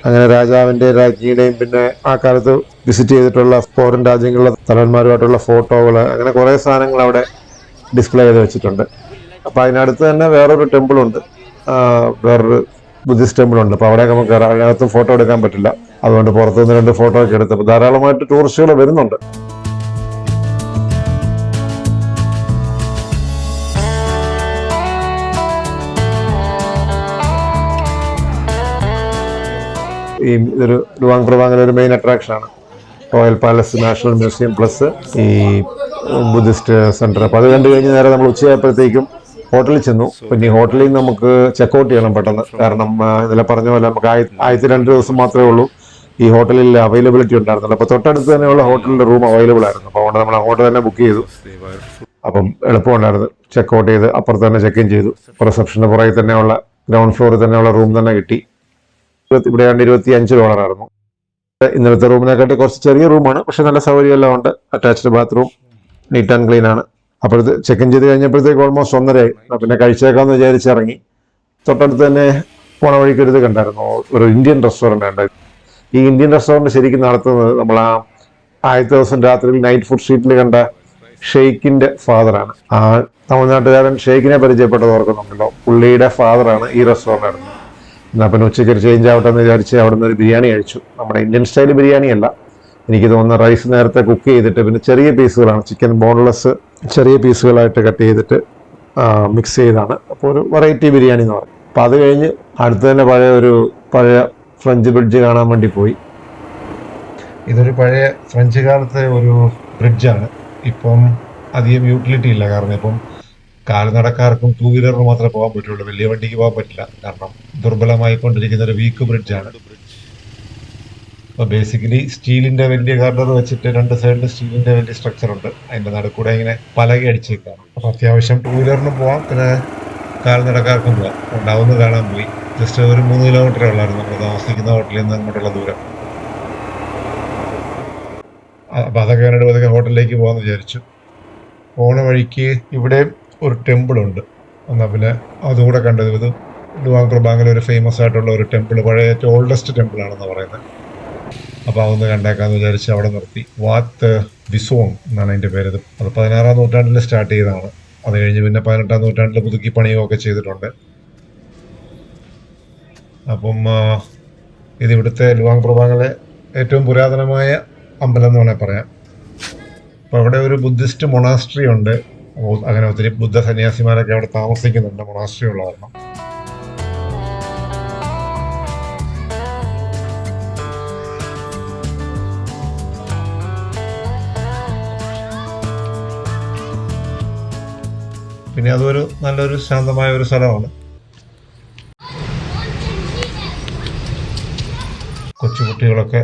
അങ്ങനെ രാജാവിൻ്റെ രാജ്ഞിയുടെയും പിന്നെ ആ കാലത്ത് വിസിറ്റ് ചെയ്തിട്ടുള്ള ഫോറിൻ രാജ്യങ്ങളിലെ തലവന്മാരുമായിട്ടുള്ള ഫോട്ടോകൾ, അങ്ങനെ കുറേ സാധനങ്ങൾ അവിടെ ഡിസ്പ്ലേ ചെയ്ത് വെച്ചിട്ടുണ്ട്. അപ്പോൾ അതിനടുത്ത് തന്നെ വേറൊരു ടെമ്പിളുണ്ട്, വേറൊരു ബുദ്ധിസ്റ്റ് ടെമ്പിളുണ്ട്. അപ്പോൾ അവിടെയൊക്കെ നമുക്ക് അതിനകത്ത് ഫോട്ടോ എടുക്കാൻ പറ്റില്ല. അതുകൊണ്ട് പുറത്തുനിന്ന് 2 ഫോട്ടോ ഒക്കെ എടുത്തപ്പോൾ ധാരാളമായിട്ട് ടൂറിസ്റ്റുകൾ വരുന്നുണ്ട്. ഇതൊരു ലുവാങ് പ്രവാങ്ങിലെ ഒരു മെയിൻ അട്രാക്ഷനാണ് royal palace national museum plus ഈ ബുദ്ധിസ്റ്റ് സെന്റർ. അപ്പോൾ അത് കണ്ടു കഴിഞ്ഞ് നേരെ നമ്മൾ ഉച്ചയായപ്പോഴത്തേക്കും ഹോട്ടലിൽ ചെന്നു. പിന്നെ ഈ ഹോട്ടലിൽ നിന്ന് നമുക്ക് ചെക്കൗട്ട് ചെയ്യണം പെട്ടെന്ന്. കാരണം ഇന്നലെ പറഞ്ഞ പോലെ നമുക്ക് ആദ്യത്തെ 2 ദിവസം മാത്രമേ ഉള്ളൂ ഈ ഹോട്ടലിൽ അവൈലബിലിറ്റി ഉണ്ടായിരുന്നുള്ളൂ. അപ്പോൾ തൊട്ടടുത്ത് തന്നെയുള്ള ഹോട്ടലിൻ്റെ റൂം അവൈലബിൾ ആയിരുന്നു. അപ്പോൾ അതുകൊണ്ട് നമ്മൾ അങ്ങോട്ട് തന്നെ ബുക്ക് ചെയ്തു. അപ്പം എളുപ്പമുണ്ടായിരുന്നു. ചെക്കൗട്ട് ചെയ്ത് അപ്പുറത്ത് തന്നെ ചെക്ക് ഇൻ ചെയ്തു. റിസപ്ഷന് പുറകിൽ തന്നെയുള്ള ഗ്രൗണ്ട് ഫ്ലോറിൽ തന്നെയുള്ള റൂം തന്നെ കിട്ടി. ഇവിടെ $25 ഇന്നലത്തെ റൂമിനെക്കാട്ടി കുറച്ച് ചെറിയ റൂമാണ്, പക്ഷെ നല്ല സൗകര്യമെല്ലാം ഉണ്ട്. Attached bathroom, neat and clean ആണ്. അപ്പോഴത്തെ ചെക്ക് ഇൻ ചെയ്ത് കഴിഞ്ഞപ്പോഴത്തേക്ക് ഓൾമോസ്റ്റ് 1:30 ആയി. പിന്നെ കഴിച്ചേക്കാമെന്ന് വിചാരിച്ചിറങ്ങി. തൊട്ടടുത്ത് തന്നെ പോണ വഴിക്ക് ഒരു ഇത് കണ്ടായിരുന്നു, ഒരു ഇന്ത്യൻ റെസ്റ്റോറൻ്റ് ഉണ്ട്. ഈ ഇന്ത്യൻ റെസ്റ്റോറൻറ്റ് ശരിക്കും നടത്തുന്നത് നമ്മൾ ആദ്യത്തെ ദിവസം രാത്രിയിൽ നൈറ്റ് ഫുഡ് സ്ട്രീറ്റിൽ കണ്ട ഷെയ്ഖിൻ്റെ ഫാദറാണ്. ആ തമിഴ്നാട്ടുകാരൻ ഷെയ്ഖിനെ പരിചയപ്പെട്ടത് ഓർക്കുന്നുണ്ടല്ലോ, പുള്ളിയുടെ ഫാദറാണ് ഈ റെസ്റ്റോറൻറ്റ് നടത്തുന്നത്. എന്നാൽ പിന്നെ ഉച്ചയ്ക്ക് ഒരു ചേഞ്ച് ആവട്ടെ എന്ന് വിചാരിച്ച് അവിടെ നിന്ന് ഒരു ബിരിയാണി കഴിച്ചു. നമ്മുടെ ഇന്ത്യൻ സ്റ്റൈൽ ബിരിയാണി അല്ല, എനിക്ക് തോന്നുന്ന റൈസ് നേരത്തെ കുക്ക് ചെയ്തിട്ട് പിന്നെ ചെറിയ പീസുകളാണ്, ചിക്കൻ ബോൺലെസ് ചെറിയ പീസുകളായിട്ട് കട്ട് ചെയ്തിട്ട് മിക്സ് ചെയ്താണ്. അപ്പോൾ ഒരു വെറൈറ്റി ബിരിയാണി എന്ന് പറയും. അപ്പോൾ അത് കഴിഞ്ഞ് അടുത്ത് തന്നെ പഴയ ഫ്രഞ്ച് ബ്രിഡ്ജ് കാണാൻ വേണ്ടി പോയി. ഇതൊരു പഴയ ഫ്രഞ്ച് കാലത്തെ ഒരു ബ്രിഡ്ജാണ്. ഇപ്പം അധികം യൂട്ടിലിറ്റി ഇല്ല, കാരണം ഇപ്പം കാൽനടക്കാർക്കും 2 വീലറിന് മാത്രമേ പോകാൻ പറ്റുള്ളൂ, വലിയ വണ്ടിക്ക് പോകാൻ പറ്റില്ല. കാരണം ദുർബലമായിക്കൊണ്ടിരിക്കുന്ന ഒരു വീക്ക് ബ്രിഡ്ജാണ്. അപ്പോൾ ബേസിക്കലി സ്റ്റീലിൻ്റെ വലിയ ഗാർഡർ വെച്ചിട്ട് 2 സൈഡിൽ സ്റ്റീലിൻ്റെ വലിയ സ്ട്രക്ചർ ഉണ്ട്. അതിൻ്റെ നടുക്കൂടെ ഇങ്ങനെ പലക അടിച്ചേക്കാണ്. അപ്പോൾ അത്യാവശ്യം 2 വീലറിനും പോവാം, പിന്നെ കാൽനടക്കാർക്കും പോവാം. ഉണ്ടാവുന്ന കാണാൻ പോയി. ജസ്റ്റ് ഒരു 3 കിലോമീറ്ററേ ഉള്ളായിരുന്നു നമ്മൾ താമസിക്കുന്ന ഹോട്ടലിൽ നിന്ന് അങ്ങോട്ടുള്ള ദൂരം. അപ്പോൾ അതൊക്കെ കണ്ടിട്ട് പതുക്കെ ഹോട്ടലിലേക്ക് പോകാമെന്ന് വിചാരിച്ചു. പോണ വഴിക്ക് ഇവിടെ ഒരു ടെമ്പിളുണ്ട്. എന്നാൽ പിന്നെ അതുകൂടെ കണ്ടത്. ഇത് ലുവാങ് പ്രഭാങ്ങിലെ ഒരു ഫേമസ് ആയിട്ടുള്ള ഒരു ടെമ്പിൾ, പഴയ ഏറ്റവും ഓൾഡസ്റ്റ് ടെമ്പിൾ ആണെന്ന് പറയുന്നത്. അപ്പോൾ അതൊന്ന് കണ്ടേക്കാമെന്ന് വിചാരിച്ച് അവിടെ നിർത്തി. വാത്ത് വിസോങ് എന്നാണ് അതിൻ്റെ പേര്. അത് 16-ാം നൂറ്റാണ്ടിൽ സ്റ്റാർട്ട് ചെയ്തതാണ്. അത് കഴിഞ്ഞ് പിന്നെ 18-ാം നൂറ്റാണ്ടിൽ പുതുക്കി പണിയുകയൊക്കെ ചെയ്തിട്ടുണ്ട്. അപ്പം ഇത് ഇവിടുത്തെ ലുവാങ് പ്രഭാങ്ങിലെ ഏറ്റവും പുരാതനമായ അമ്പലം എന്ന് വേണമെങ്കിൽ പറയാം. അപ്പോൾ അവിടെ ഒരു ബുദ്ധിസ്റ്റ് മൊണാസ്ട്രി ഉണ്ട്. അങ്ങനെ ഒത്തിരി ബുദ്ധ സന്യാസിമാരൊക്കെ അവിടെ താമസിക്കുന്നുണ്ട്, മൊണാസ്ട്രി ഉള്ള കാരണം. പിന്നെ അതൊരു നല്ലൊരു ശാന്തമായ ഒരു സ്ഥലമാണ്. കൊച്ചുകുട്ടികളൊക്കെ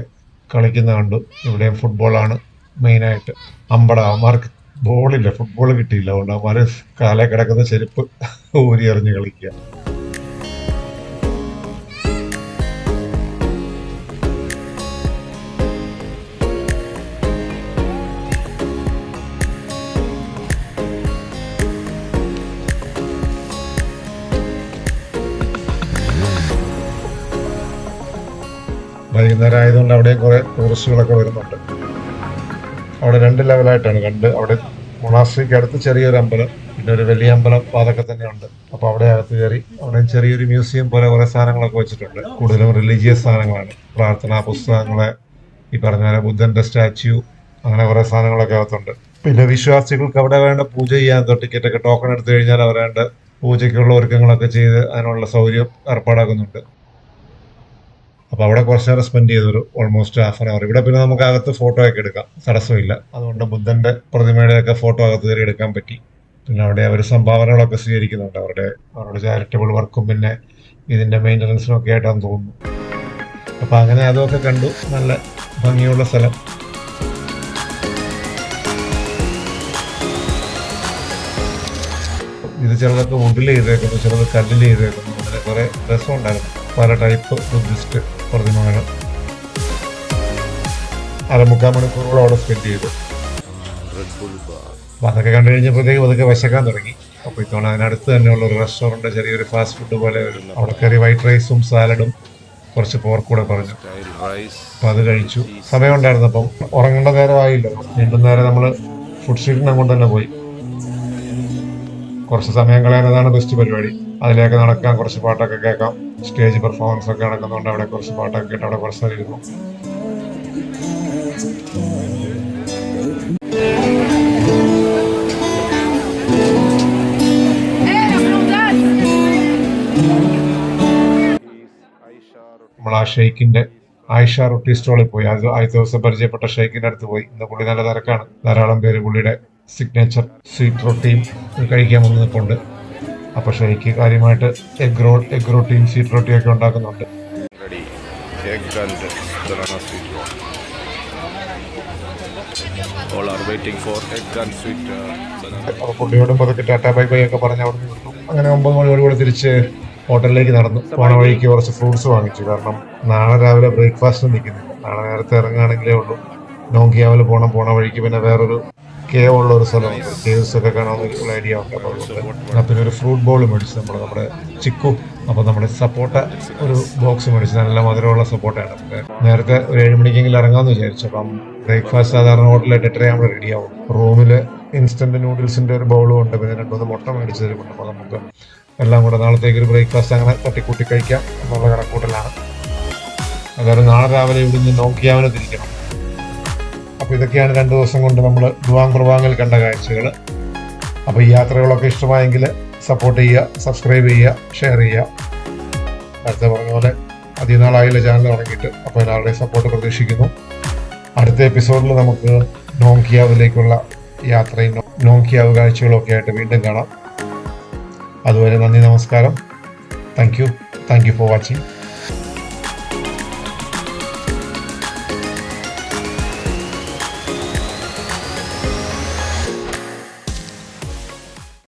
കളിക്കുന്ന കണ്ടു. ഇവിടെയും ഫുട്ബോളാണ് മെയിനായിട്ട്. അവന്മാർക്ക് ബോളില്ല, ഫുട്ബോൾ കിട്ടിയില്ല. അതുകൊണ്ട് അവന്മാർ കാലേ കിടക്കുന്ന ചെരുപ്പ് ഊരി എറിഞ്ഞ് കളിക്കുക. വൈകുന്നേരം ആയതുകൊണ്ട് അവിടെയും കുറേ ടൂറിസ്റ്റുകളൊക്കെ വരുന്നുണ്ട്. അവിടെ 2 ലെവലായിട്ടാണ്. അവിടെ മൊണാസ്ട്രിക്ക് അടുത്ത് ചെറിയൊരു അമ്പലം, പിന്നെ ഒരു വലിയ അമ്പലം അതൊക്കെ തന്നെ ഉണ്ട്. അപ്പോൾ അവിടെ അകത്ത് കയറി അവിടെ ചെറിയൊരു മ്യൂസിയം പോലെ കുറേ സാധനങ്ങളൊക്കെ വെച്ചിട്ടുണ്ട്. കൂടുതലും റിലീജിയസ് സാധനങ്ങളാണ്, പ്രാർത്ഥനാ പുസ്തകങ്ങളെ, ഈ പറഞ്ഞ പോലെ ബുദ്ധന്റെ സ്റ്റാച്യു, അങ്ങനെ കുറേ സാധനങ്ങളൊക്കെ അകത്തുണ്ട്. പിന്നെ വിശ്വാസികൾക്ക് അവിടെ വേണ്ട പൂജ ചെയ്യാൻ ടിക്കറ്റൊക്കെ ടോക്കൺ എടുത്തു കഴിഞ്ഞാൽ അവർ വേണ്ട പൂജയ്ക്കുള്ള ഒരുക്കങ്ങളൊക്കെ ചെയ്ത് അതിനുള്ള സൗകര്യം ഏർപ്പാടാക്കുന്നുണ്ട്. അപ്പോൾ അവിടെ കുറച്ച് നേരം സ്പെൻഡ് ചെയ്തൊരു ഓൾമോസ്റ്റ് ഹാഫ് ആൻ അവർ. ഇവിടെ പിന്നെ നമുക്ക് അകത്ത് ഫോട്ടോ ഒക്കെ എടുക്കാം, തടസ്സമില്ല. അതുകൊണ്ട് ബുദ്ധന്റെ പ്രതിമയുടെയൊക്കെ ഫോട്ടോ അകത്ത് കയറി എടുക്കാൻ പറ്റി. പിന്നെ അവിടെ അവർ സംഭാവനകളൊക്കെ സ്വീകരിക്കുന്നുണ്ട്, അവരുടെ ചാരിറ്റബിൾ വർക്കും പിന്നെ ഇതിന്റെ മെയിൻ്റനൻസിനും ഒക്കെ ആയിട്ടാന്ന് തോന്നുന്നു. അപ്പോൾ അങ്ങനെ അതൊക്കെ കണ്ടു. നല്ല ഭംഗിയുള്ള സ്ഥലം. ഇത് ചിലതൊക്കെ വുഡിൽ ചെയ്തേക്കുന്നു, ചിലത് കല്ലിൽ ചെയ്തേക്കുന്നു. അങ്ങനെ കുറെ രസമുണ്ടായിരുന്നു. പല ടൈപ്പ് ബുദ്ധിസ്റ്റ് പ്രതിമകൾ. 3/4 മണിക്കൂറോളം അവിടെ സ്പെൻഡ് ചെയ്തു. അപ്പൊ അതൊക്കെ കണ്ടു കഴിഞ്ഞപ്പോഴത്തേക്കും അതൊക്കെ വിശക്കാൻ തുടങ്ങി. അപ്പോൾ ഇത്തവണ അതിനടുത്ത് തന്നെയുള്ള ഒരു റെസ്റ്റോറൻറ്റ്, ചെറിയൊരു ഫാസ്റ്റ് ഫുഡ് പോലെ അവിടെ കയറി വൈറ്റ് റൈസും സാലഡും കുറച്ച് പോർക്ക് കൂടെ പറഞ്ഞു. അപ്പം അത് കഴിച്ചു. സമയം ഉണ്ടായിരുന്നു. അപ്പം ഉറങ്ങേണ്ട നേരമായില്ല. വീണ്ടും നേരെ നമ്മൾ ഫുഡ് സ്ട്രീറ്റിന് അങ്ങോട്ട് തന്നെ പോയി. കുറച്ച് സമയം കളയാനതാണ് ബെസ്റ്റ് പരിപാടി. അതിലേക്ക് നടക്കാം, കുറച്ച് പാട്ടൊക്കെ കേൾക്കാം. സ്റ്റേജ് പെർഫോമൻസ് ഒക്കെ നടക്കുന്നുണ്ട്. അവിടെ കുറച്ച് പാട്ടൊക്കെ കേട്ട് അവിടെ കുറച്ച് നേരം ഇരുന്നു. നമ്മൾ ആ ഷെയ്ക്കിന്റെ ആയിഷ റൊട്ടി സ്റ്റോളിൽ പോയി. അത് ആദ്യത്തെ ദിവസം പരിചയപ്പെട്ട ഷെയ്ക്കിന്റെ അടുത്ത് പോയി. ഇന്ന് പുള്ളി നല്ല തിരക്കാണ്. ധാരാളം പേര് പുള്ളിയുടെ സിഗ്നേച്ചർ സ്വീറ്റ് റൊട്ടിയും കഴിക്കാൻ വന്ന് നിൽപ്പുണ്ട്. അപ്പൊ ഷെയ്ക്ക് കാര്യമായിട്ട് എഗ് റൊട്ടിയും സ്വീറ്റ് റൊട്ടിയും ഒക്കെ ഉണ്ടാക്കുന്നുണ്ട്. അപ്പൊ പുള്ളിയോടും പതുക്കെ ടാറ്റാ ബൈ ബൈ ഒക്കെ പറഞ്ഞ് അവിടെ നിന്നു. അങ്ങനെ 9 മണിയോടുകൂടി തിരിച്ച് ഹോട്ടലിലേക്ക് നടന്നു. പോണ വഴിക്ക് കുറച്ച് ഫ്രൂട്ട്സ് വാങ്ങിച്ചു. കാരണം നാളെ രാവിലെ ബ്രേക്ക്ഫാസ്റ്റ് നിൽക്കുന്നില്ല. നാളെ നേരത്തെ ഇറങ്ങുകയാണെങ്കിലേ ഉള്ളൂ. നോങ്കിയാവിൽ പോണ വഴിക്ക് പിന്നെ വേറൊരു കേവ് ഉള്ള ഒരു സ്ഥലമുണ്ട്. കേവ്സ് ഒക്കെ കാണാമെന്നൊരു ഐഡിയ ഉണ്ട്. അപ്പോൾ അതുകൊണ്ട് പിന്നെ ഒരു ഫ്രൂട്ട് ബോൾ മേടിച്ചു നമ്മുടെ ചിക്കു. അപ്പോൾ നമ്മുടെ സപ്പോട്ട ഒരു ബോക്സ് മേടിച്ചു. നല്ല മധുരമുള്ള സപ്പോട്ടയാണ്. നേരത്തെ ഒരു 7 മണിക്കെങ്കിലും ഇറങ്ങാമെന്ന് വിചാരിച്ചു. അപ്പം ബ്രേക്ക്ഫാസ്റ്റ് സാധാരണ ഹോട്ടലിൽ 8:30 റെഡിയാവും. റൂമിൽ ഇൻസ്റ്റന്റ് നൂഡിൽസിന്റെ ഒരു ബൗളും ഉണ്ട്. പിന്നെ 2-3 മുട്ട മേടിച്ചു തരുന്നുണ്ട്. അപ്പോൾ നമുക്ക് എല്ലാം കൂടെ നാളത്തേക്ക് ഒരു ബ്രേക്ക്ഫാസ്റ്റ് അങ്ങനെ തട്ടിക്കൂട്ടി കഴിക്കാം എന്നുള്ള കണക്കൂട്ടലാണ്. അതായത് നാളെ രാവിലെ ഇവിടുന്ന് നോക്കിയാവിനെ തിരിക്കണം. അപ്പോൾ ഇതൊക്കെയാണ് 2 ദിവസം കൊണ്ട് നമ്മൾ ദുവാങ് പ്രവാങ്ങിൽ കണ്ട കാഴ്ചകൾ. അപ്പോൾ ഈ യാത്രകളൊക്കെ ഇഷ്ടമായെങ്കിൽ സപ്പോർട്ട് ചെയ്യുക, സബ്സ്ക്രൈബ് ചെയ്യുക, ഷെയർ ചെയ്യുക. നേരത്തെ പറഞ്ഞ പോലെ അധികം നാളായില്ല ചാനൽ തുടങ്ങിയിട്ട്. അപ്പോൾ എല്ലാവരുടെയും സപ്പോർട്ട് പ്രതീക്ഷിക്കുന്നു. അടുത്ത എപ്പിസോഡിൽ നമുക്ക് നോങ്കിയാവിലേക്കുള്ള യാത്രയും നോങ്കിയാവ് കാഴ്ചകളും ഒക്കെ ആയിട്ട് വീണ്ടും കാണാം. അതുവരെ നന്ദി, നമസ്കാരം. Thank you for watching.